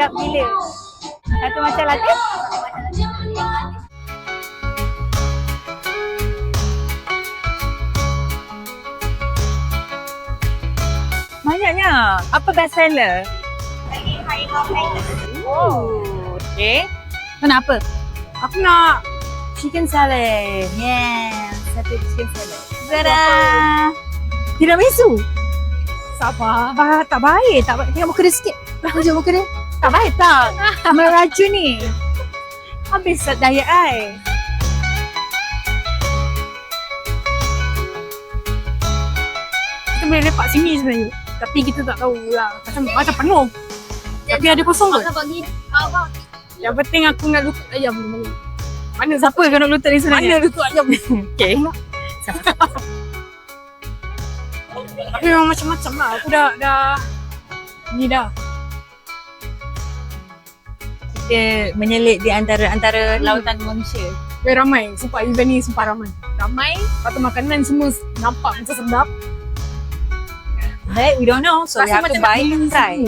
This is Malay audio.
sedap gila. Satu macam latte. Banyaknya. Apa best seller? Oh, okay. Kenapa? Aku nak chicken salad. Yeah, satu chicken salad. Tada! Tiramisu. Sabar. Tak baik. Tak baik. Tengok muka dia sikit. Tunjuk muka dia. Tak baik tak? Meracun ni. Habis diet I. Kita boleh lepak sini sebenarnya. Tapi kita tak tahu lah. Macam penuh. Tapi ada kosong ke? Yang penting aku nak lutut ayam. Mana siapa yang nak lutut ni sebenarnya? Mana lutut ayam? Okay. Tapi memang macam-macam lah. Aku dah ni dah. Kita menyelit di antara lautan manusia. Ramai. Sumpah event ni sumpah ramai. Ramai. Lepas tu makanan semua nampak macam sedap. But we don't know, so we have to buy and try.